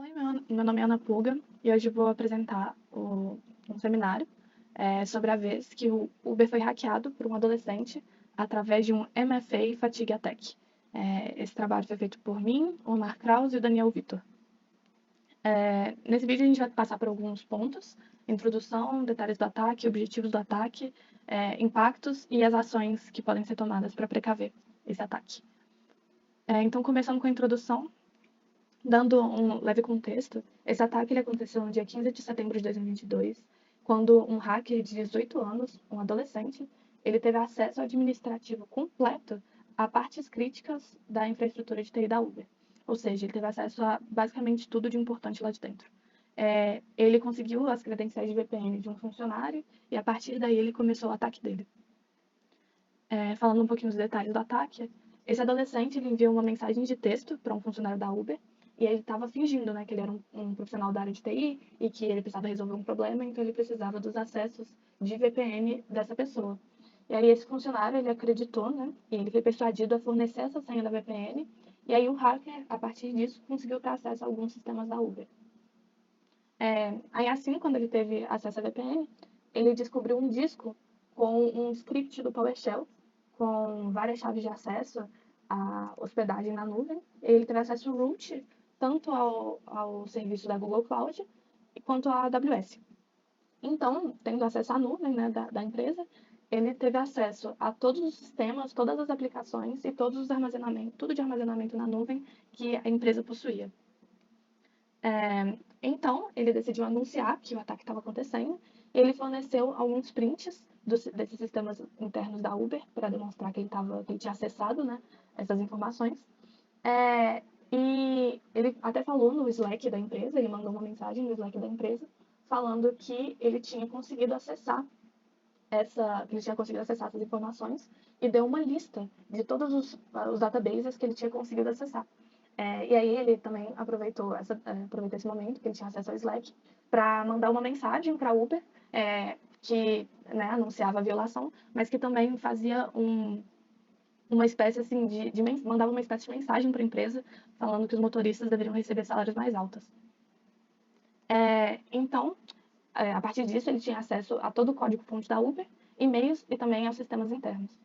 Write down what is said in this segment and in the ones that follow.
Oi, meu nome é Ana Puga e hoje vou apresentar um seminário sobre a vez que o Uber foi hackeado por um adolescente através de um MFA Fatigue Attack. Esse trabalho foi feito por mim, o Omar Krause e o Daniel Vitor. Nesse vídeo a gente vai passar por alguns pontos: introdução, detalhes do ataque, objetivos do ataque, impactos e as ações que podem ser tomadas para precaver esse ataque. Então, começando com a introdução, dando um leve contexto, esse ataque ele aconteceu no dia 15 de setembro de 2022, quando um hacker de 18 anos, um adolescente, ele teve acesso administrativo completo a partes críticas da infraestrutura de TI da Uber. Ou seja, ele teve acesso a basicamente tudo de importante lá de dentro. Ele conseguiu as credenciais de VPN de um funcionário e a partir daí ele começou o ataque dele. Falando um pouquinho dos detalhes do ataque, esse adolescente ele enviou uma mensagem de texto para um funcionário da Uber e ele estava fingindo, né, que ele era um profissional da área de TI e que ele precisava resolver um problema, então ele precisava dos acessos de VPN dessa pessoa. E aí esse funcionário ele acreditou, né, e ele foi persuadido a fornecer essa senha da VPN. E aí o hacker, a partir disso, conseguiu ter acesso a alguns sistemas da Uber. Aí assim, quando ele teve acesso à VPN, ele descobriu um disco com um script do PowerShell com várias chaves de acesso à hospedagem na nuvem. Ele teve acesso root tanto ao serviço da Google Cloud quanto à AWS. Então, tendo acesso à nuvem, né, da empresa, ele teve acesso a todos os sistemas, todas as aplicações e todos os armazenamentos, tudo de armazenamento na nuvem que a empresa possuía. Então, ele decidiu anunciar que o ataque estava acontecendo e ele forneceu alguns prints desses sistemas internos da Uber para demonstrar que ele tinha acessado, né, essas informações. E ele até falou no Slack da empresa, ele mandou uma mensagem no Slack da empresa falando que ele tinha conseguido acessar essas informações e deu uma lista de todos os databases que ele tinha conseguido acessar. E aí ele também aproveitou esse momento que ele tinha acesso ao Slack para mandar uma mensagem para a Uber que, né, anunciava a violação, mas que também fazia uma espécie assim mandava uma espécie de mensagem para a empresa falando que os motoristas deveriam receber salários mais altos. Então, a partir disso, ele tinha acesso a todo o código-fonte da Uber, e-mails e também aos sistemas internos.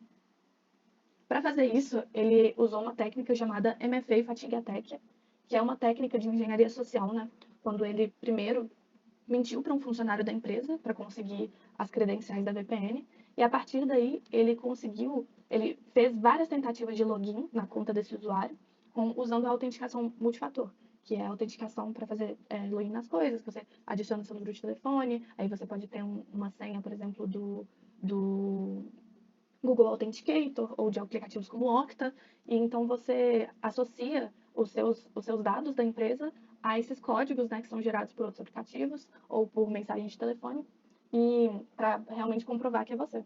Para fazer isso, ele usou uma técnica chamada MFA Fatigue Attack, que é uma técnica de engenharia social, né? Quando ele primeiro mentiu para um funcionário da empresa para conseguir as credenciais da VPN, e a partir daí ele fez várias tentativas de login na conta desse usuário, usando a autenticação multifator, que é a autenticação para fazer login nas coisas. Você adiciona seu número de telefone, aí você pode ter uma senha, por exemplo, do Google Authenticator ou de aplicativos como Okta, e então você associa os seus dados da empresa a esses códigos, né, que são gerados por outros aplicativos ou por mensagem de telefone, e para realmente comprovar que é você.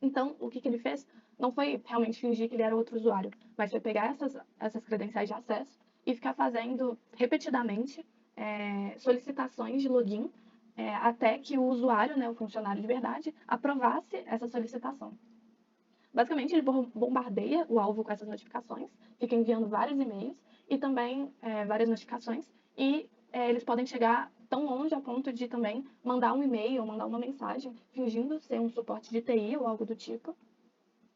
Então, o que ele fez não foi realmente fingir que ele era outro usuário, mas foi pegar essas credenciais de acesso e ficar fazendo repetidamente solicitações de login até que o usuário, né, o funcionário de verdade, aprovasse essa solicitação. Basicamente, ele bombardeia o alvo com essas notificações, fica enviando vários e-mails e também várias notificações, e eles podem chegar tão longe a ponto de também mandar um e-mail ou mandar uma mensagem fingindo ser um suporte de TI ou algo do tipo.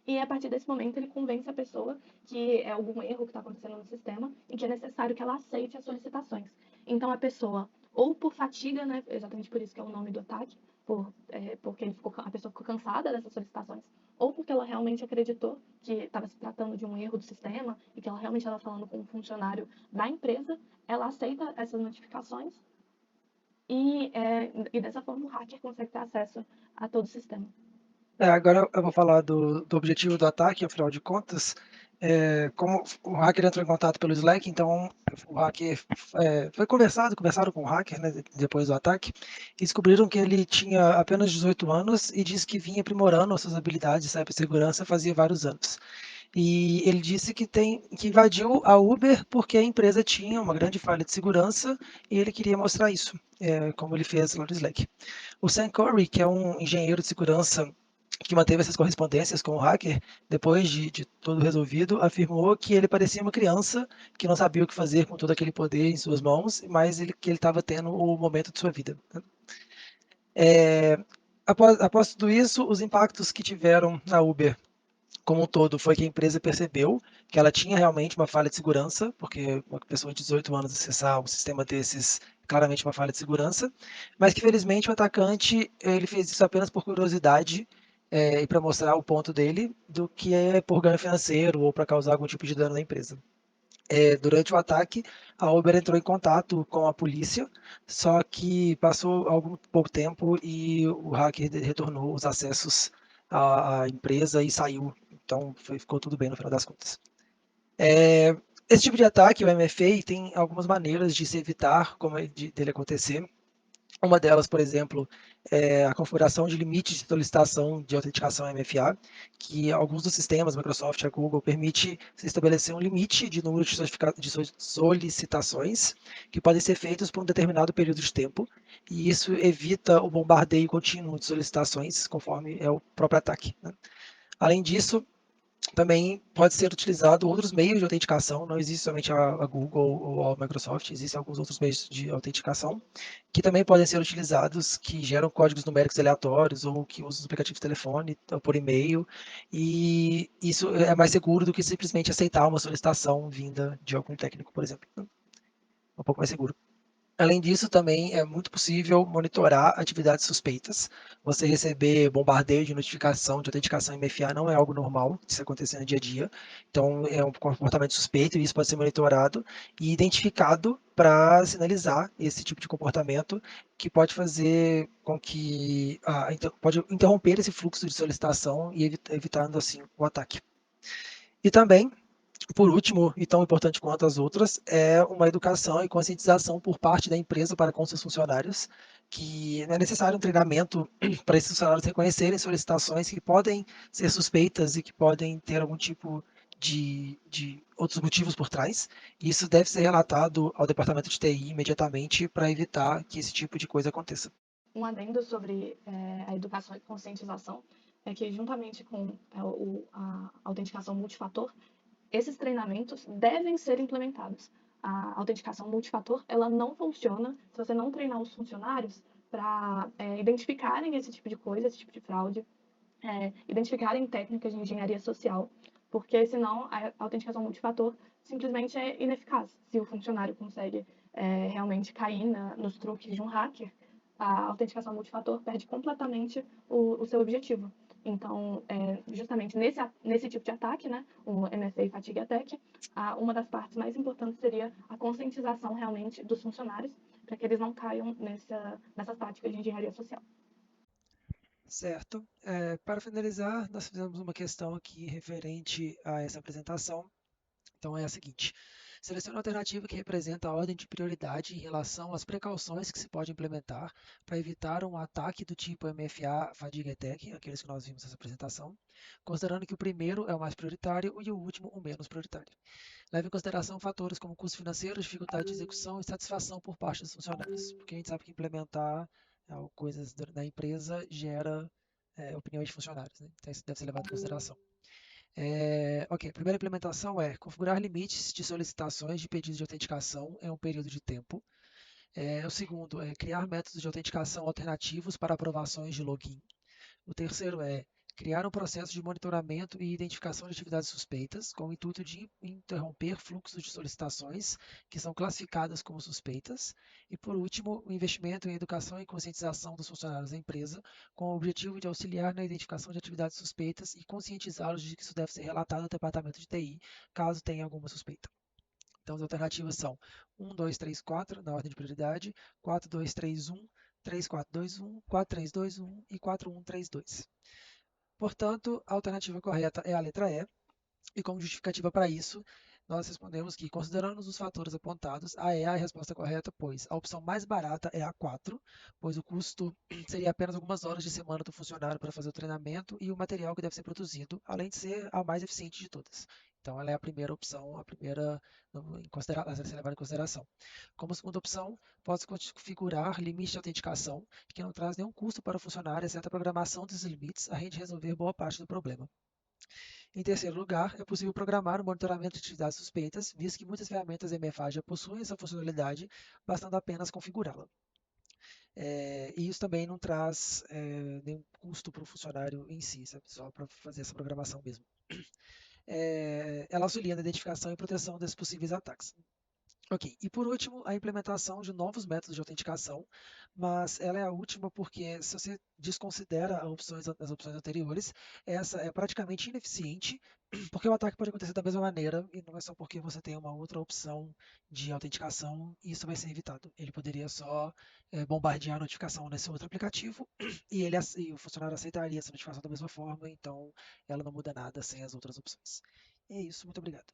E a partir desse momento ele convence a pessoa que é algum erro que está acontecendo no sistema e que é necessário que ela aceite as solicitações. Então a pessoa, ou por fatiga, né, exatamente por isso que é o nome do ataque, porque a pessoa ficou cansada dessas solicitações, ou porque ela realmente acreditou que estava se tratando de um erro do sistema e que ela realmente estava falando com um funcionário da empresa, ela aceita essas notificações e dessa forma o hacker consegue ter acesso a todo o sistema. Agora eu vou falar do objetivo do ataque, afinal de contas. Como o hacker entrou em contato pelo Slack, então o hacker conversaram com o hacker, né, depois do ataque, e descobriram que ele tinha apenas 18 anos e disse que vinha aprimorando as suas habilidades de cibersegurança fazia vários anos. E ele disse que invadiu a Uber porque a empresa tinha uma grande falha de segurança e ele queria mostrar isso, como ele fez lá no Slack. O Sam Curry, que é um engenheiro de segurança que manteve essas correspondências com o hacker, depois de tudo resolvido, afirmou que ele parecia uma criança que não sabia o que fazer com todo aquele poder em suas mãos, mas que ele estava tendo o momento de sua vida. É, após tudo isso, os impactos que tiveram na Uber como um todo foi que a empresa percebeu que ela tinha realmente uma falha de segurança, porque uma pessoa de 18 anos acessar um sistema desses, claramente uma falha de segurança, mas que felizmente o atacante ele fez isso apenas por curiosidade e para mostrar o ponto dele, do que é por ganho financeiro ou para causar algum tipo de dano na empresa. Durante o ataque, a Uber entrou em contato com a polícia, só que passou algum pouco tempo e o hacker retornou os acessos à empresa e saiu. Então ficou tudo bem no final das contas. Esse tipo de ataque, o MFA, tem algumas maneiras de se evitar dele acontecer. Uma delas, por exemplo, é a configuração de limites de solicitação de autenticação MFA, que alguns dos sistemas, Microsoft e a Google, permite se estabelecer um limite de número de solicitações que podem ser feitos por um determinado período de tempo, e isso evita o bombardeio contínuo de solicitações, conforme é o próprio ataque, né? Além disso, também pode ser utilizado outros meios de autenticação, não existe somente a Google ou a Microsoft, existem alguns outros meios de autenticação que também podem ser utilizados, que geram códigos numéricos aleatórios ou que usam os aplicativos de telefone ou por e-mail, e isso é mais seguro do que simplesmente aceitar uma solicitação vinda de algum técnico, por exemplo. Um pouco mais seguro. Além disso, também é muito possível monitorar atividades suspeitas. Você receber bombardeio de notificação de autenticação MFA não é algo normal de se acontecer no dia a dia. Então, é um comportamento suspeito e isso pode ser monitorado e identificado para sinalizar esse tipo de comportamento que pode fazer com que pode interromper esse fluxo de solicitação e evitando assim o ataque. E também por último, e tão importante quanto as outras, é uma educação e conscientização por parte da empresa para com seus funcionários, que é necessário um treinamento para esses funcionários reconhecerem solicitações que podem ser suspeitas e que podem ter algum tipo de outros motivos por trás. E isso deve ser relatado ao departamento de TI imediatamente para evitar que esse tipo de coisa aconteça. Um adendo sobre a educação e conscientização é que, juntamente com a autenticação multifator, esses treinamentos devem ser implementados. A autenticação multifator ela não funciona se você não treinar os funcionários para identificarem esse tipo de coisa, esse tipo de fraude, identificarem técnicas de engenharia social, porque senão a autenticação multifator simplesmente é ineficaz. Se o funcionário consegue realmente cair nos truques de um hacker, a autenticação multifator perde completamente o seu objetivo. Então, justamente nesse tipo de ataque, né, o MFA Fatigue Attack, uma das partes mais importantes seria a conscientização realmente dos funcionários, para que eles não caiam nessas práticas de engenharia social. Certo. Para finalizar, nós fizemos uma questão aqui referente a essa apresentação. Então é a seguinte: selecione a alternativa que representa a ordem de prioridade em relação às precauções que se pode implementar para evitar um ataque do tipo MFA Fatigue Attack, aqueles que nós vimos nessa apresentação, considerando que o primeiro é o mais prioritário e o último o menos prioritário. Leve em consideração fatores como custo financeiro, dificuldade de execução e satisfação por parte dos funcionários, porque a gente sabe que implementar coisas na empresa gera opiniões de funcionários, né? Então isso deve ser levado em consideração. Ok, a primeira implementação é configurar limites de solicitações de pedidos de autenticação em um período de tempo. O segundo é criar métodos de autenticação alternativos para aprovações de login. O terceiro é criar um processo de monitoramento e identificação de atividades suspeitas, com o intuito de interromper fluxos de solicitações que são classificadas como suspeitas. E, por último, o investimento em educação e conscientização dos funcionários da empresa, com o objetivo de auxiliar na identificação de atividades suspeitas e conscientizá-los de que isso deve ser relatado ao departamento de TI, caso tenha alguma suspeita. Então, as alternativas são 1, 2, 3, 4, na ordem de prioridade, 4, 2, 3, 1, 3, 4, 2, 1, 4, 3, 2, 1 e 4, 1, 3, 2. Portanto, a alternativa correta é a letra E, e como justificativa para isso, nós respondemos que, considerando os fatores apontados, a E é a resposta correta, pois a opção mais barata é a 4, pois o custo seria apenas algumas horas de semana do funcionário para fazer o treinamento e o material que deve ser produzido, além de ser a mais eficiente de todas. Então, ela é a primeira opção, a primeira a ser levada em consideração. Como segunda opção, pode-se configurar limite de autenticação, que não traz nenhum custo para o funcionário, exceto a programação desses limites, a de resolver boa parte do problema. Em terceiro lugar, é possível programar o monitoramento de atividades suspeitas, visto que muitas ferramentas MFA já possuem essa funcionalidade, bastando apenas configurá-la. E isso também não traz nenhum custo para o funcionário em si, sabe? Só para fazer essa programação mesmo. Ela auxilia na identificação e proteção desses possíveis ataques. Ok, e por último, a implementação de novos métodos de autenticação, mas ela é a última porque se você desconsidera as opções anteriores, essa é praticamente ineficiente, porque o ataque pode acontecer da mesma maneira e não é só porque você tem uma outra opção de autenticação e isso vai ser evitado. Ele poderia só bombardear a notificação nesse outro aplicativo e o funcionário aceitaria essa notificação da mesma forma, então ela não muda nada sem as outras opções. É isso, muito obrigado.